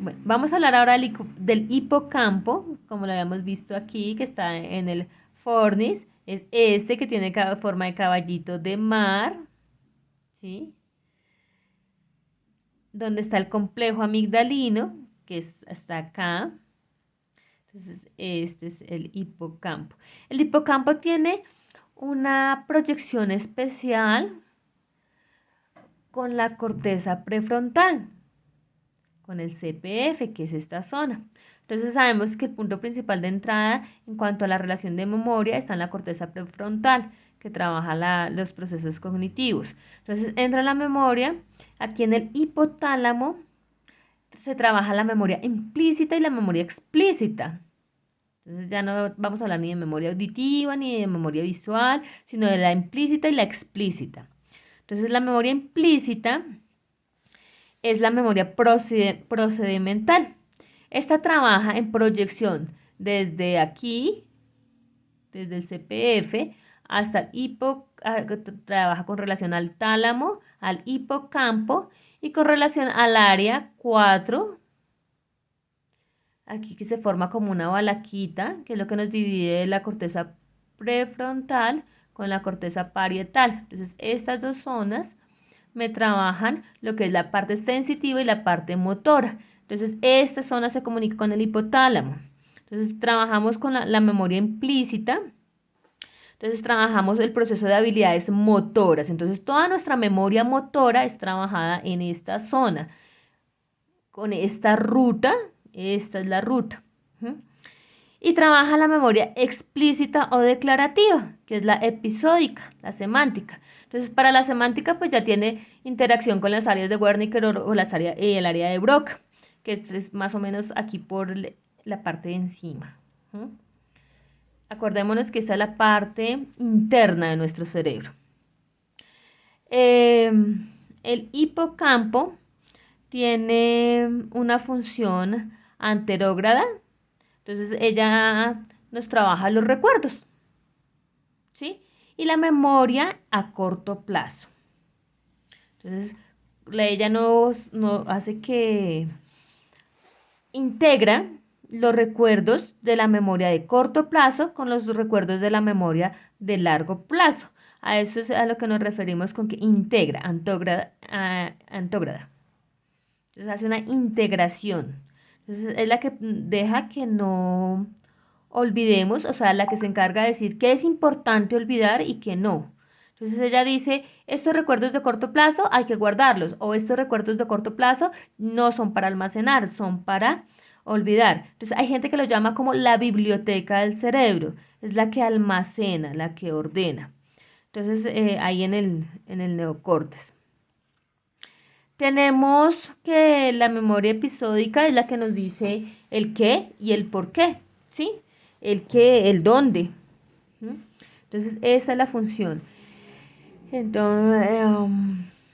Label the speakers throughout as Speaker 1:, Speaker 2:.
Speaker 1: Bueno, vamos a hablar ahora del hipocampo, como lo habíamos visto aquí, que está en el fornis. Es este que tiene forma de caballito de mar, ¿sí? Donde está el complejo amigdalino, que está acá. Entonces, este es el hipocampo. El hipocampo tiene una proyección especial con la corteza prefrontal, con el CPF, que es esta zona. Entonces sabemos que el punto principal de entrada en cuanto a la relación de memoria está en la corteza prefrontal, que trabaja los procesos cognitivos. Entonces entra la memoria, aquí en el hipotálamo se trabaja la memoria implícita y la memoria explícita. Entonces ya no vamos a hablar ni de memoria auditiva ni de memoria visual, sino de la implícita y la explícita. Entonces la memoria implícita es la memoria procedimental. Esta trabaja en proyección desde aquí, desde el CPF, hasta el trabaja con relación al tálamo, al hipocampo y con relación al área 4, aquí que se forma como una balaquita, que es lo que nos divide la corteza prefrontal con la corteza parietal. Entonces, estas dos zonas me trabajan lo que es la parte sensitiva y la parte motora. Entonces, esta zona se comunica con el hipotálamo. Entonces, trabajamos con la memoria implícita. Entonces, trabajamos el proceso de habilidades motoras. Entonces, toda nuestra memoria motora es trabajada en esta zona, con esta ruta. Esta es la ruta. Y trabaja la memoria explícita o declarativa, que es la episódica, la semántica. Entonces, para la semántica, pues ya tiene interacción con las áreas de Wernicke o el área de Broca, que es más o menos aquí por la parte de encima. Acordémonos que esa es la parte interna de nuestro cerebro. El hipocampo tiene una función anterógrada. Entonces ella nos trabaja los recuerdos, ¿sí? Y la memoria a corto plazo. Entonces ella nos hace que integra los recuerdos de la memoria de corto plazo con los recuerdos de la memoria de largo plazo. A eso es a lo que nos referimos con que integra, antógrada. Entonces hace una integración. Entonces es la que deja que no olvidemos, o sea, la que se encarga de decir qué es importante olvidar y qué no. Entonces ella dice, estos recuerdos de corto plazo hay que guardarlos, o estos recuerdos de corto plazo no son para almacenar, son para olvidar. Entonces hay gente que lo llama como la biblioteca del cerebro, es la que almacena, la que ordena. Entonces ahí en el neocortes. Tenemos que la memoria episódica es la que nos dice el qué y el por qué, ¿sí? El qué, el dónde. Entonces, esa es la función. Entonces,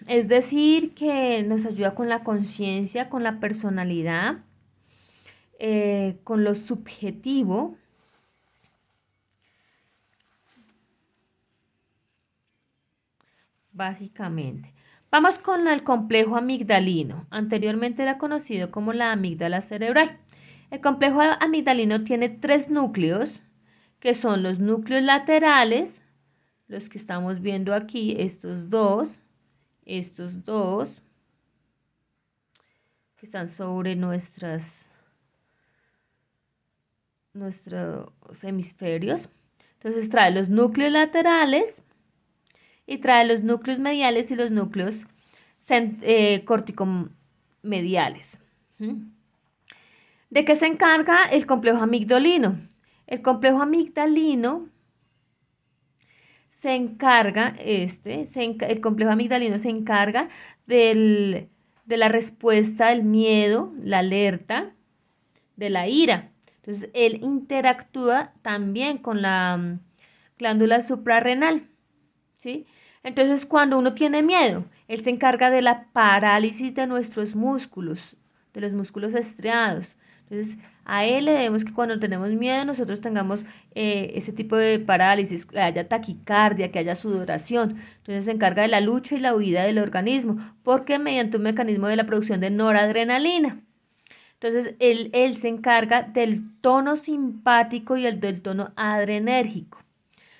Speaker 1: es decir, que nos ayuda con la conciencia, con la personalidad, con lo subjetivo. Básicamente. Vamos con el complejo amigdalino. Anteriormente era conocido como la amígdala cerebral. El complejo amigdalino tiene tres núcleos, que son los núcleos laterales, los que estamos viendo aquí, estos dos, que están sobre nuestros hemisferios. Entonces trae los núcleos laterales y trae los núcleos mediales y los núcleos corticomediales. ¿De qué se encarga el complejo amigdalino? El complejo amigdalino se encarga, el complejo amigdalino se encarga de la respuesta del miedo, la alerta, de la ira. Entonces, él interactúa también con la glándula suprarrenal, ¿sí? Entonces, cuando uno tiene miedo, él se encarga de la parálisis de nuestros músculos, de los músculos estriados. Entonces, a él le debemos que cuando tenemos miedo nosotros tengamos ese tipo de parálisis, que haya taquicardia, que haya sudoración. Entonces, se encarga de la lucha y la huida del organismo, porque mediante un mecanismo de la producción de noradrenalina. Entonces, él se encarga del tono simpático y el del tono adrenérgico.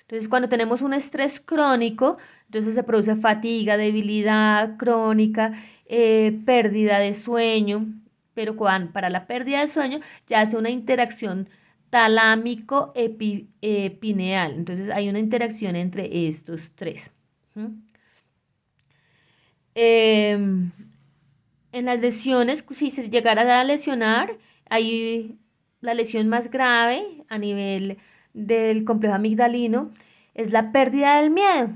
Speaker 1: Entonces, cuando tenemos un estrés crónico, entonces se produce fatiga, debilidad crónica, pérdida de sueño, pero para la pérdida de sueño ya hace una interacción talámico-pineal. Entonces, hay una interacción entre estos tres. ¿Mm? Em, en las lesiones, si se llegara a lesionar, hay la lesión más grave a nivel del complejo amigdalino es la pérdida del miedo.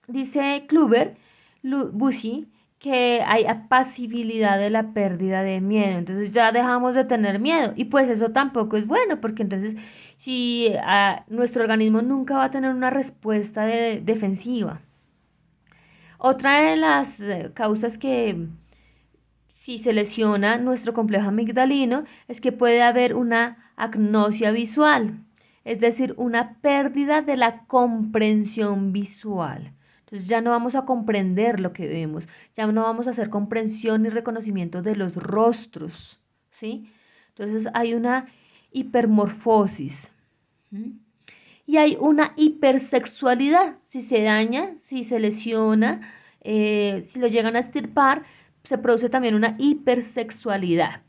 Speaker 1: Dice Kluber, Bucy, que hay apacibilidad de la pérdida de miedo. Entonces ya dejamos de tener miedo. Y pues eso tampoco es bueno, porque entonces si nuestro organismo nunca va a tener una respuesta defensiva. Otra de las causas que si se lesiona nuestro complejo amigdalino es que puede haber una agnosia visual, es decir, una pérdida de la comprensión visual. Entonces ya no vamos a comprender lo que vemos, ya no vamos a hacer comprensión y reconocimiento de los rostros, ¿sí? Entonces hay una hipermorfosis. ¿Mm? Y hay una hipersexualidad. Si se daña, si se lesiona, si lo llegan a extirpar, se produce también una hipersexualidad.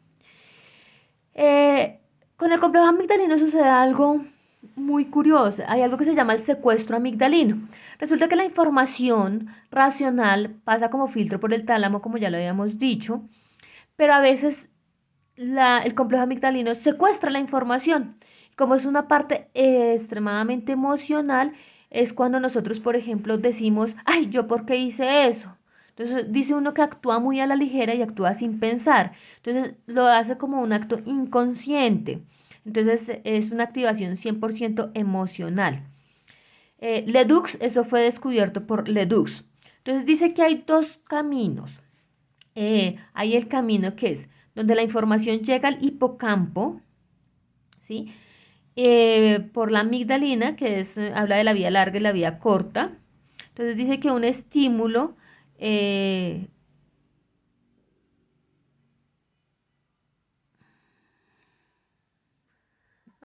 Speaker 1: Con el complejo amigdalino sucede algo muy curioso. Hay algo que se llama el secuestro amigdalino. Resulta que la información racional pasa como filtro por el tálamo, como ya lo habíamos dicho, pero a veces el complejo amigdalino secuestra la información. Como es una parte extremadamente emocional, es cuando nosotros, por ejemplo, decimos, ay, ¿yo por qué hice eso? Entonces dice uno que actúa muy a la ligera y actúa sin pensar. Entonces lo hace como un acto inconsciente. Entonces es una activación 100% emocional. Ledoux, eso fue descubierto por Ledoux. Entonces dice que hay dos caminos. Hay el camino que es donde la información llega al hipocampo, ¿sí? Por la amigdalina, que es, habla de la vía larga y la vía corta. Entonces dice que un estímulo